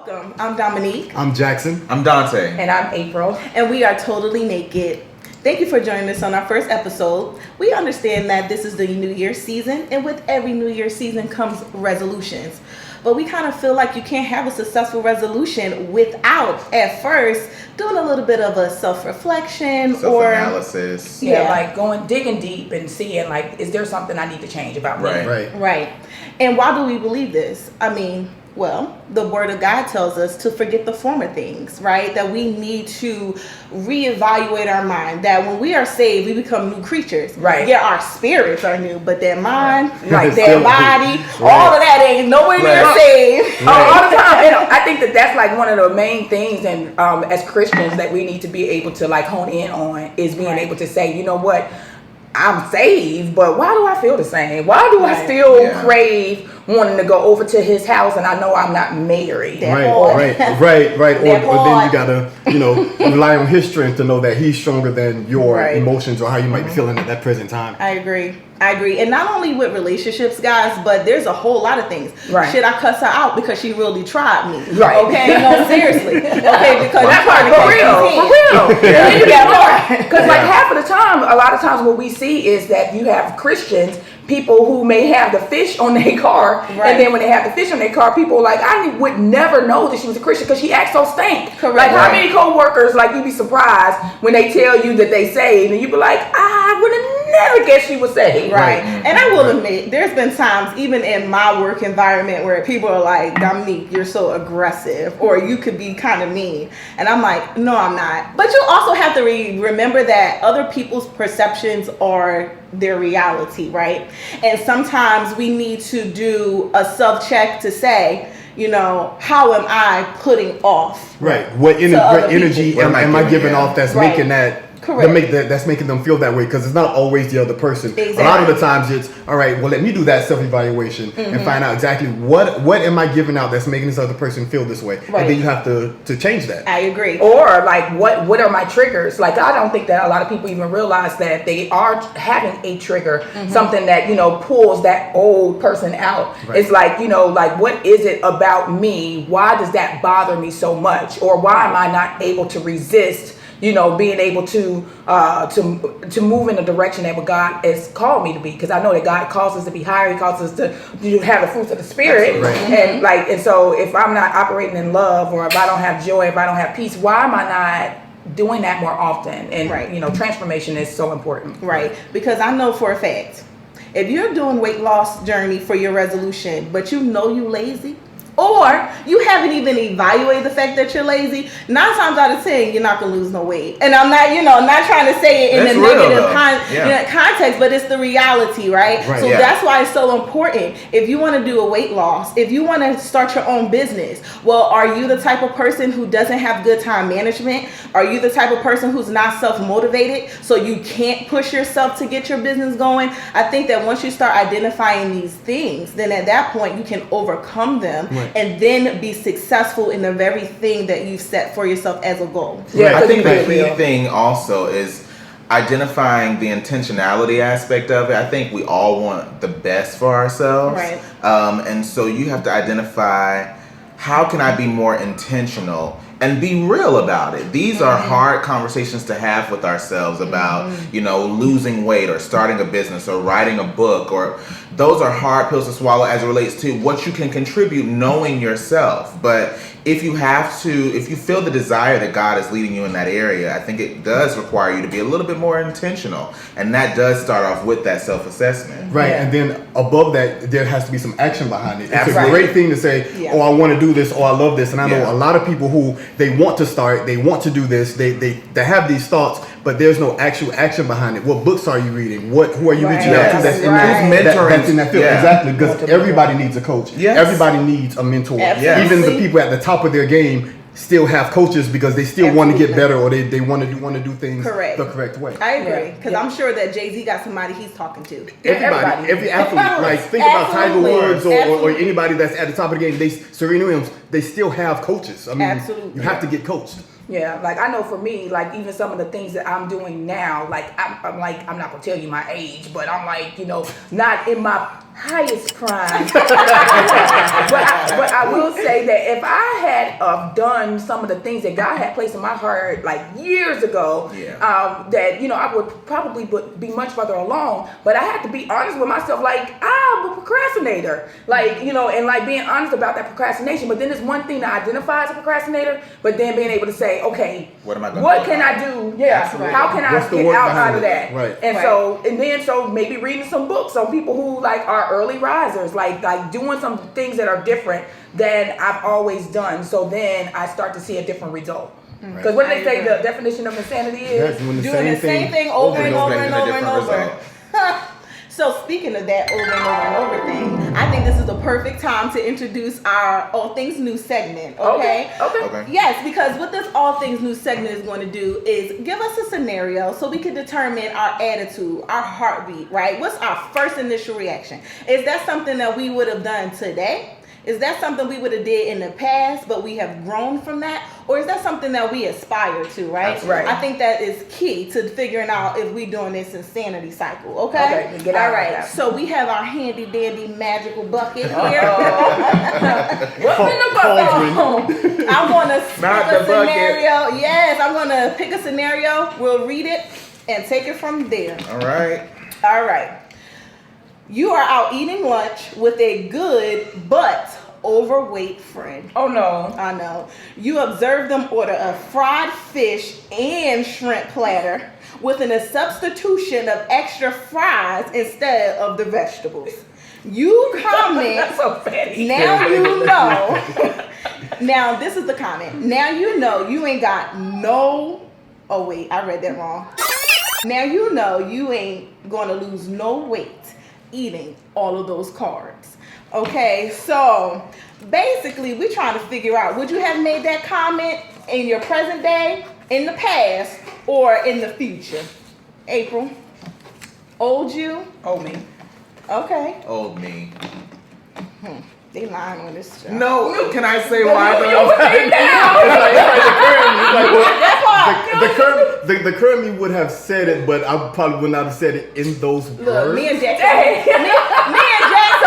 Welcome. I'm Dominique. I'm Jackson. I'm Dante. And I'm April. And we are Totally Naked. Thank you for joining us on our first episode. We understand that this is the New Year's season, and with every New Year's season comes resolutions. But we kind of feel like you can't have a successful resolution without, at first, doing a little bit of a self-reflection Self-analysis. Yeah, like digging deep and seeing, like, is there something I need to change about me? Right. And why do we believe this? I mean, well, the Word of God tells us to forget the former things, right? That we need to reevaluate our mind. That when we are saved, we become new creatures. Right. Yeah, our spirits are new, but their mind, Right. their body, all of that ain't nowhere near saved. All the time. You know, I think that's like one of the main things, and as Christians, that we need to be able to like hone in on is being able to say, you know what, I'm saved, but why do I feel the same? Why do I still crave wanting to go over to his house and I know I'm not married? Right. Or then you gotta, rely on his strength to know that he's stronger than your emotions or how you might be feeling at that present time. I agree. And not only with relationships, guys, but there's a whole lot of things. Right. Should I cuss her out because she really tried me? Right. Okay, no, seriously. Okay, because that's right, for real. Yeah. Because like half of the time, a lot of times what we see is that you have Christians, people who may have the fish on their car, and then when they have the fish on their car, people like, I would never know that she was a Christian because she acts so stank. Correct. Like how many co-workers, like you'd be surprised when they tell you that they saved, and you'd be like, I would have never guessed she was saved. Right. And I will admit, there's been times, even in my work environment, where people are like, Dominique, you're so aggressive, or you could be kind of mean. And I'm like, no, I'm not. But you also have to remember that other people's perceptions are their reality, right? And sometimes we need to do a self-check to say, how am I putting off? Right. What energy am I giving off that's making that? Correct. That's making them feel that way, because it's not always the other person. Exactly. A lot of the times it's, all right, well, let me do that self-evaluation and find out exactly what am I giving out that's making this other person feel this way. Right. And then you have to change that. I agree. Or like, what are my triggers? Like, I don't think that a lot of people even realize that they are having a trigger, something that, pulls that old person out. Right. It's like, like, what is it about me? Why does that bother me so much? Or why am I not able to resist being able to move in the direction that what God has called me to be? Because I know that God calls us to be higher. He calls us to have the fruits of the Spirit. Right. And so if I'm not operating in love, or if I don't have joy, if I don't have peace, why am I not doing that more often? And transformation is so important. Right. Because I know for a fact, if you're doing weight loss journey for your resolution, but you lazy, or you haven't even evaluated the fact that you're lazy, 9 times out of 10, you're not going to lose no weight. And I'm not, not trying to say it in That's a real, negative context, but it's the reality, right? So that's why it's so important. If you want to do a weight loss, if you want to start your own business, well, are you the type of person who doesn't have good time management? Are you the type of person who's not self-motivated, so you can't push yourself to get your business going? I think that once you start identifying these things, then at that point you can overcome them. Right. And then be successful in the very thing that you've set for yourself as a goal. Yeah, I think the key thing also is identifying the intentionality aspect of it. I think we all want the best for ourselves. Right. And so you have to identify, how can I be more intentional and be real about it? These are hard conversations to have with ourselves about, losing weight or starting a business or writing a book, or those are hard pills to swallow as it relates to what you can contribute, knowing yourself. But if you feel the desire that God is leading you in that area, I think it does require you to be a little bit more intentional. And that does start off with that self-assessment. Right. Yeah. And then above that, there has to be some action behind it. It's Absolutely. a great thing to say, I want to do this, or I love this. And I know a lot of people who they want to start, they want to do this, they have these thoughts, but there's no actual action behind it. What books are you reading? Who are you reaching out to that's in that field? Exactly, because everybody needs a coach. Yes. Everybody needs a mentor. Absolutely. Even the people at the top of their game still have coaches because they still want to get better, or they want to do things the correct way. I agree, because I'm sure that Jay-Z got somebody he's talking to. Everybody, every athlete, like think about Tiger Woods or anybody that's at the top of the game. Serena Williams, they still have coaches. I mean, you have to get coached. Yeah, like I know for me, like even some of the things that I'm doing now, like I'm not gonna tell you my age, but I'm like, not in my highest prime. but I will say that if I had done some of the things that God had placed in my heart like years ago, that I would probably be much further along. But I had to be honest with myself, like I'm a procrastinator, like and like being honest about that procrastination. But then there's one thing to identify as a procrastinator, but then being able to say, okay, what am I going? What can I do? Yeah, how can I get out of that? Right. And so maybe reading some books on people who like are early risers, like doing some things that are different than I've always done. So then I start to see a different result. Because what do they say the definition of insanity is? Doing the same thing over and over and over and over. So speaking of that over and over and over thing, I think this is the perfect time to introduce our All Things New segment, okay? Yes, because what this All Things New segment is going to do is give us a scenario so we can determine our attitude, our heartbeat, right? What's our first initial reaction? Is that something that we would have done today? Is that something we would have did in the past, but we have grown from that? Or is that something that we aspire to, right? That's right. I think that is key to figuring out if we're doing this insanity cycle, okay? Get out all right, of that. So we have our handy dandy magical bucket here. What's in the bucket? I'm going to pick a scenario. Yes, I'm going to pick a scenario. We'll read it and take it from there. All right. All right. You are out eating lunch with a good but overweight friend. Oh no. I know. You observe them order a fried fish and shrimp platter with a substitution of extra fries instead of the vegetables. You comment. That's so fatty. Now you know. Now this is the comment. Now you know you ain't got no. Oh wait, I read that wrong. Now you know you ain't gonna lose no weight eating all of those carbs. Okay, so basically we're trying to figure out, would you have made that comment in your present day, in the past, or in the future? April, old you? Old me. Okay. Old me. They lying on this show. No, can I say why though? The current me would have said it, but I probably would not have said it in those words. Look, me and Jack's the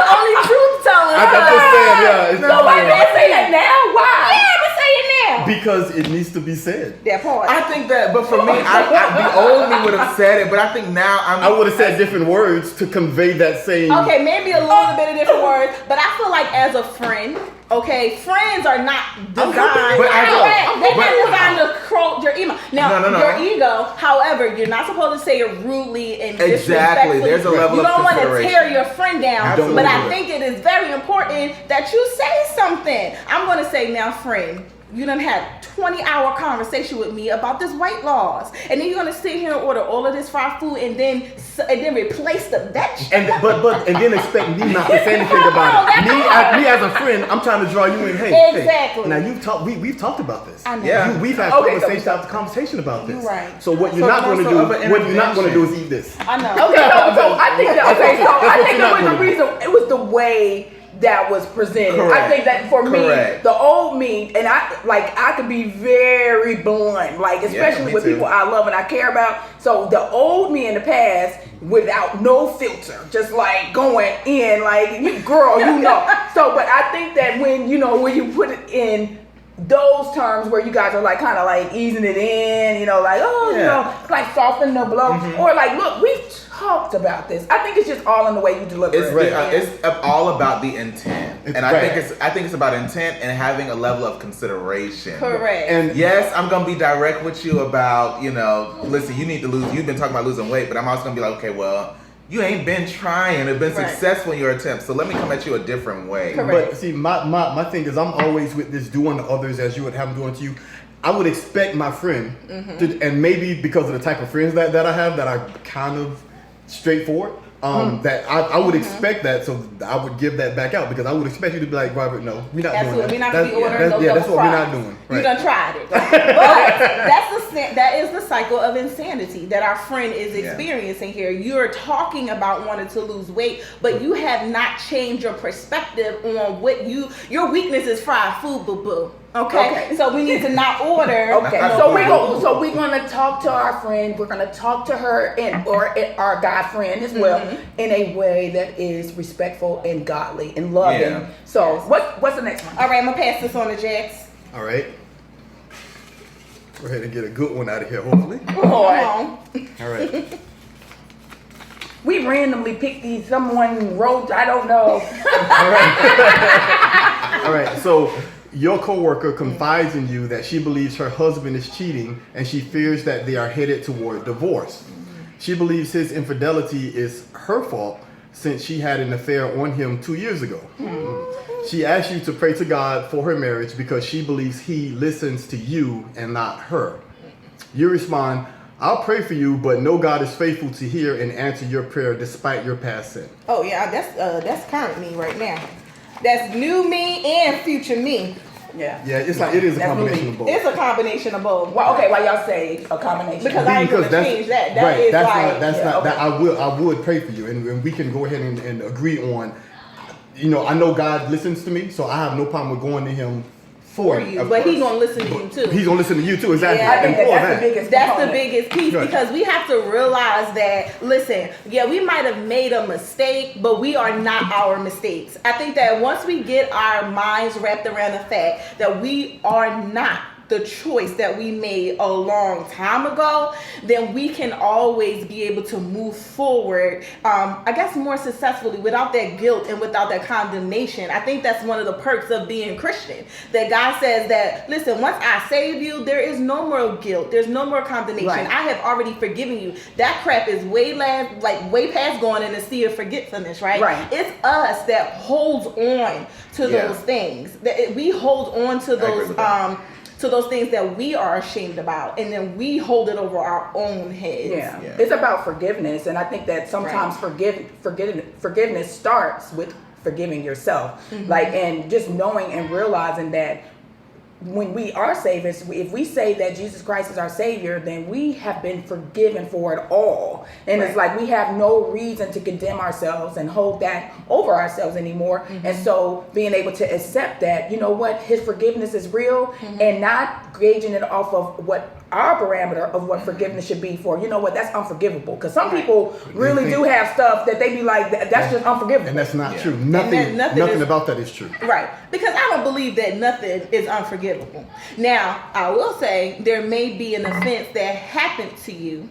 only truth teller. I'm just saying, yeah. So why did I say that now? Why? Yeah, but say it now. Because it needs to be said. That part. I think that, but for me, the old me would have said it, but I think now I would have said different words to convey that same. Okay, maybe a little bit of different words, but I feel like as a friend, okay, friends are not designed. They're not designed to quote your ego. Now, your ego, however, you're not supposed to say it rudely and disrespectfully. There's a level you of don't want to consideration. tear your friend down, Absolutely. but I think it is very important that you say something. I'm going to say now, friend, you done had 20-hour conversation with me about this weight loss, and then you're gonna sit here and order all of this fried food, and then replace the vegetables. And then expect me not to say anything about it. Me as a friend, I'm trying to draw you in. Hey, exactly. Hey, now we've talked about this. I know. Yeah. We've had conversation after conversation about this. You're right. So what you're not going to do is eat this. I know. Okay, so I think that. Okay, so I think it was the reason. It was the way that was presented. Correct. I think that for me, the old me, and I could be very blunt, like especially with people I love and I care about. So the old me in the past, without no filter, just like going in, like girl, So, but I think that when you put it in those terms where you guys are like kind of like easing it in, like soften the blow, or like, look, we've talked about this. I think it's just all in the way you deliver it. It's all about the intent, I think it's about intent and having a level of consideration. Correct. And yes, I'm gonna be direct with you about listen, you need to lose. You've been talking about losing weight, but I'm also gonna be like, okay, well, you ain't been trying or been successful in your attempts, so let me come at you a different way. Correct. But see, my thing is, I'm always with this doing to others as you would have them doing to you. I would expect my friend to, and maybe because of the type of friends that I have that are kind of straightforward, that I would expect that, so I would give that back out, because I would expect you to be like, Robert, no, we're not doing that. We're not going to be ordering those that's what fries. we're not doing. Right. You done tried it. Right? But that's the that is the cycle of insanity that our friend is experiencing here. You're talking about wanting to lose weight, but you have not changed your perspective on what your weakness is fried food, boo-boo. Okay, so we need to not order. Okay, so we're gonna talk to our friend. We're gonna talk to her or our God friend as well in a way that is respectful and godly and loving. Yeah. So what's the next one? All right, I'm gonna pass this on to Jax. All right. Go ahead and get a good one out of here, hopefully. All right. We randomly picked these. Someone wrote. I don't know. All right. So. Your coworker confides in you that she believes her husband is cheating and she fears that they are headed toward divorce. She believes his infidelity is her fault since she had an affair on him 2 years ago. She asks you to pray to God for her marriage because she believes he listens to you and not her. You respond, I'll pray for you, but know God is faithful to hear and answer your prayer despite your past sin. Oh yeah, that's current me right now. That's new me and future me. Yeah. Yeah, it's like it is a combination of both. It's a combination of both. Well, okay, why y'all say a combination? Because I ain't gonna change that. I would pray for you, and we can go ahead and agree on. You know, I know God listens to me, so I have no problem with going to Him for you. But He's gonna listen to you too. He's gonna listen to you too, exactly. Yeah, I think that's the biggest piece because we have to realize that. Listen, yeah, we might have made a mistake, but we are not our mistakes. I think that once we get our minds wrapped around the fact that we are not the choice that we made a long time ago, then we can always be able to move forward, I guess more successfully without that guilt and without that condemnation. I think that's one of the perks of being Christian, that God says that, listen, once I save you, there is no more guilt. There's no more condemnation. Right. I have already forgiven you. That crap is way past going in the sea of forgetfulness, right? It's us that holds on to those things. That we hold on to those things that we are ashamed about, and then we hold it over our own heads. Yeah. It's about forgiveness, and I think that sometimes forgiveness starts with forgiving yourself, and just knowing and realizing that when we are saved, if we say that Jesus Christ is our Savior, then we have been forgiven for it all. And it's like we have no reason to condemn ourselves and hold that over ourselves anymore. And so being able to accept that, you know what, His forgiveness is real, and not gauging it off of what our parameter of what forgiveness should be for, you know what, that's unforgivable. Because some people really do have stuff that they be like, that's just unforgivable. And that's not true. Nothing about that is true. Right. Because I don't believe that nothing is unforgivable. Now, I will say there may be an offense that happened to you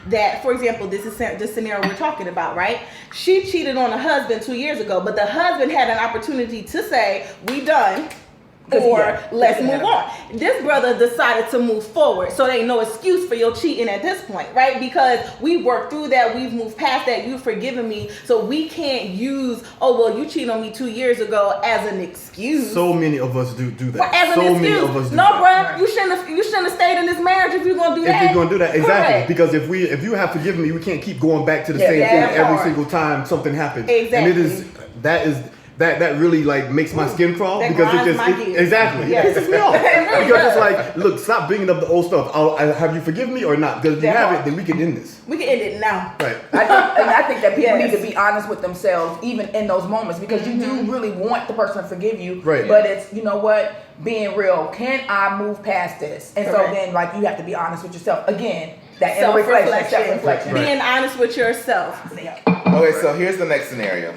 that, for example, this is the scenario we're talking about, right? She cheated on a husband 2 years ago, but the husband had an opportunity to say, we done. Or let's move on. This brother decided to move forward, so there ain't no excuse for your cheating at this point, right? Because we worked through that, we've moved past that, you've forgiven me, so we can't use, oh well, you cheated on me 2 years ago as an excuse. So many of us do that. Well, as an excuse. Many of us do that. You shouldn't have stayed in this marriage if you're gonna do that. If you're gonna do that, exactly. Correct. Because if you have forgiven me, we can't keep going back to the same thing every single time something happens. Exactly. And that really like makes my skin crawl because it pisses me off. Because it's like, look, stop bringing up the old stuff. Have you forgiven me or not? Because if you haven't, then we can end this. We can end it now. Right. I think that people need to be honest with themselves even in those moments, because you do really want the person to forgive you. Right. But it's, you know what, being real. Can I move past this? And so then like you have to be honest with yourself again. That self-reflection. Being honest with yourself. Okay, so here's the next scenario.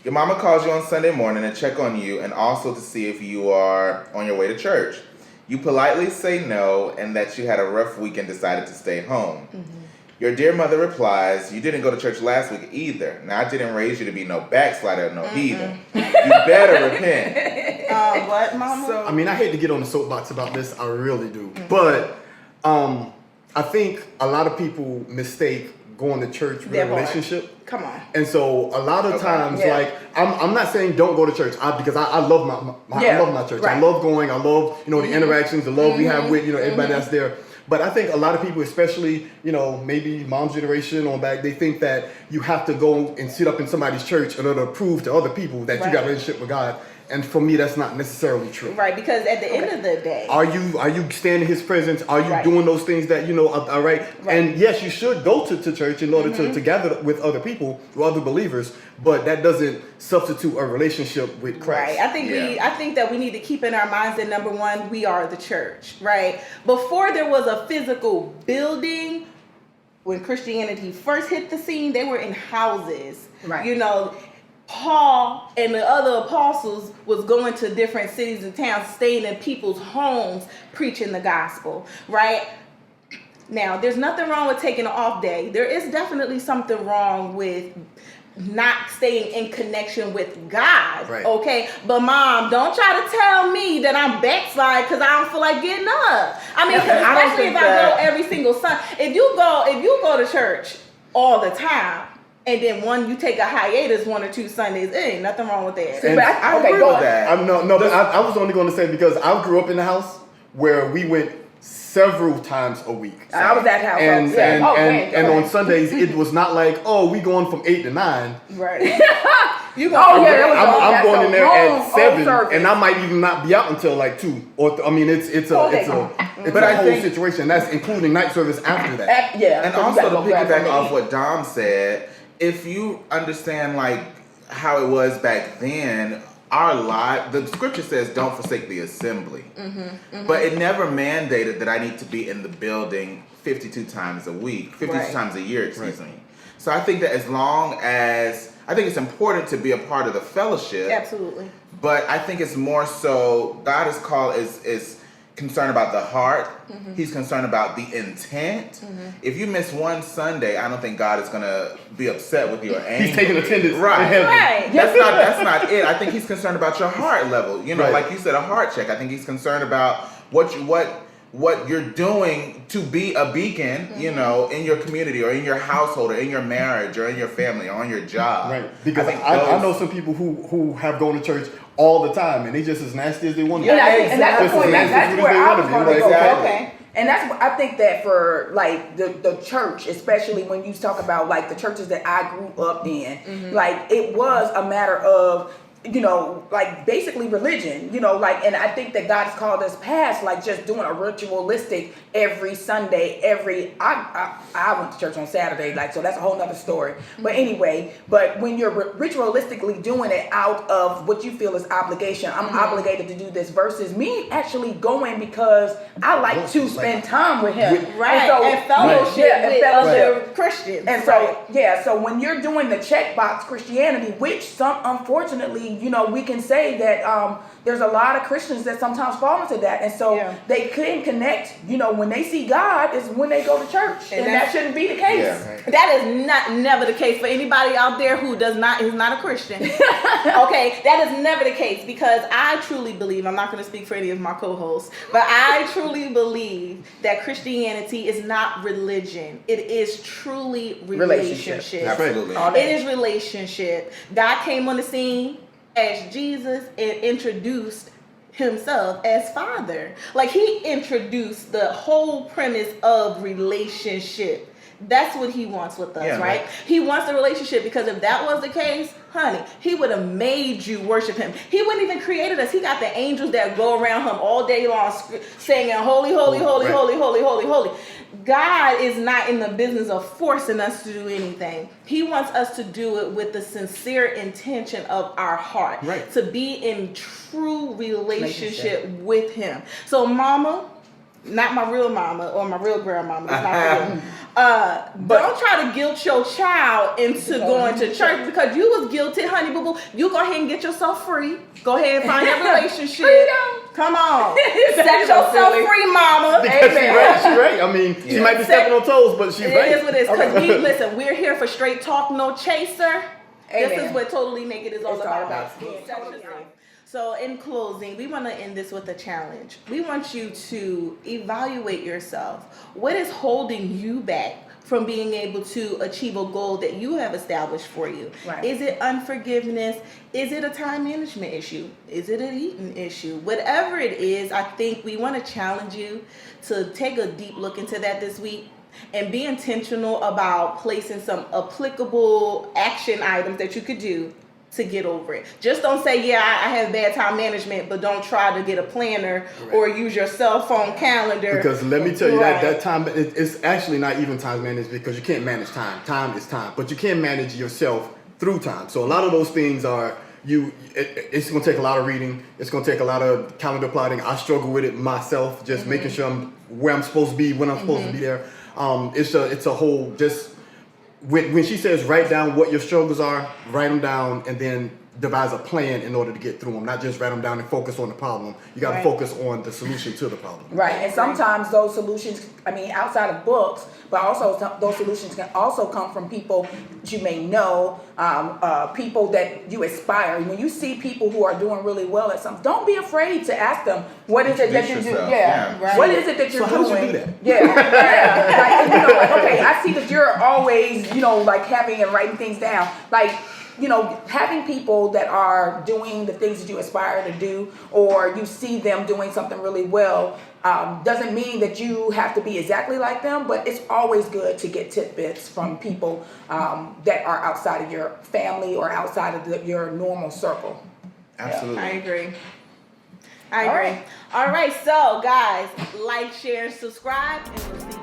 Your mama calls you on Sunday morning to check on you and also to see if you are on your way to church. You politely say no and that you had a rough week and decided to stay home. Your dear mother replies, you didn't go to church last week either. Now, I didn't raise you to be no backslider or no heathen. You better repent. What, mama? So, I mean, I hate to get on the soapbox about this. I really do. But I think a lot of people mistake going to church with a relationship. Come on. And so a lot of times, like, I'm not saying don't go to church because I love I love my church. Right. I love going. I love, the interactions, the love we have with, everybody that's there. But I think a lot of people, especially, maybe mom's generation on back, they think that you have to go and sit up in somebody's church in order to prove to other people that you got a relationship with God. And for me, that's not necessarily true. Right, because at the end of the day, are you standing in His presence? Are you doing those things that are right? And yes, you should go to church in order to gather with other people, with other believers. But that doesn't substitute a relationship with Christ. Right. I think that we need to keep in our minds that number one, we are the church. Right. Before there was a physical building, when Christianity first hit the scene, they were in houses. Right. You know, Paul and the other apostles was going to different cities and towns, staying in people's homes, preaching the gospel, right? Now, there's nothing wrong with taking an off day. There is definitely something wrong with not staying in connection with God, okay? But Mom, don't try to tell me that I'm backslide because I don't feel like getting up. I mean, especially if I go every single Sunday. If you go to church all the time, and then you take a hiatus 1 or 2 Sundays, ain't nothing wrong with that. But I agree with that. I was only going to say because I grew up in a house where we went several times a week. I was at house. And on Sundays it was not like, we going from 8 to 9. Right. I'm going in there at 7, and I might even not be out until like 2 or it's a whole situation. That's including night service after that. And also to piggyback off what Dom said, if you understand like how it was back then, the scripture says don't forsake the assembly. But it never mandated that I need to be in the building 52 times a week, 52 times a year, excuse me. So I think that I think it's important to be a part of the fellowship. Absolutely. But I think it's more so God is concerned about the heart. He's concerned about the intent. If you miss one Sunday, I don't think God is going to be upset with you or angry. He's taking attendance. Right. That's not it. I think he's concerned about your heart level. Like you said, a heart check. I think he's concerned about what you're doing to be a beacon, in your community or in your household or in your marriage or in your family or on your job. Right. Because I know some people who have gone to church all the time and they just as nasty as they want to be. And that's the point. That's where I was going to go. Exactly. Okay. And I think that for like the church, especially when you talk about like the churches that I grew up in, like it was a matter of, like basically religion, and I think that God has called us past like just doing a ritualistic every Sunday, I went to church on Saturday, so that's a whole nother story. But anyway, when you're ritualistically doing it out of what you feel is obligation, I'm obligated to do this versus me actually going because I like to spend time with Him. And fellowship with other Christians. And so when you're doing the checkbox Christianity, which some unfortunately, we can say that there's a lot of Christians that sometimes fall into that. And so they couldn't connect, when they see God is when they go to church. And that shouldn't be the case. That is never the case for anybody out there who is not a Christian. Okay, that is never the case because I truly believe, I'm not going to speak for any of my co-hosts, but I truly believe that Christianity is not religion. It is truly relationship. Absolutely. It is relationship. God came on the scene as Jesus and introduced Himself as Father. Like He introduced the whole premise of relationship. That's what He wants with us, right? He wants a relationship because if that was the case, honey, He would have made you worship Him. He wouldn't even created us. He got the angels that go around Him all day long singing, holy, holy, holy, holy, holy, holy, holy. God is not in the business of forcing us to do anything. He wants us to do it with the sincere intention of our heart. To be in true relationship with Him. So mama, not my real mama or my real grandmama, that's not real. Don't try to guilt your child into going to church because you was guilty, honey boo boo. You go ahead and get yourself free. Go ahead and find that relationship. Come on. Set yourself free, mama. Because she's right. I mean, she might be stepping on toes, but she's right. It is what it is. Because listen, we're here for straight talk, no chaser. This is what Totally Naked is all about. So in closing, we want to end this with a challenge. We want you to evaluate yourself. What is holding you back from being able to achieve a goal that you have established for you? Is it unforgiveness? Is it a time management issue? Is it an eating issue? Whatever it is, I think we want to challenge you to take a deep look into that this week and be intentional about placing some applicable action items that you could do to get over it. Just don't say, yeah, I have bad time management, but don't try to get a planner or use your cell phone calendar. Because let me tell you that time, it's actually not even time management, because you can't manage time. Time is time, but you can manage yourself through time. So a lot of those things are, it's going to take a lot of reading. It's going to take a lot of calendar plotting. I struggle with it myself, just making sure I'm where I'm supposed to be, when I'm supposed to be there. It's a whole, just when she says write down what your struggles are, write them down, and then devise a plan in order to get through them. Not just write them down and focus on the problem. You got to focus on the solution to the problem. Right, and sometimes those solutions, outside of books, but also those solutions can also come from people that you may know, people that you aspire. When you see people who are doing really well at something, don't be afraid to ask them, what is it that you do? What is it that you're doing? How did you do that? Okay, I see that you're always, having and writing things down. Having people that are doing the things that you aspire to do, or you see them doing something really well, doesn't mean that you have to be exactly like them, but it's always good to get tidbits from people that are outside of your family or outside of your normal circle. Absolutely. I agree. All right, so guys, like, share, subscribe, and we'll see you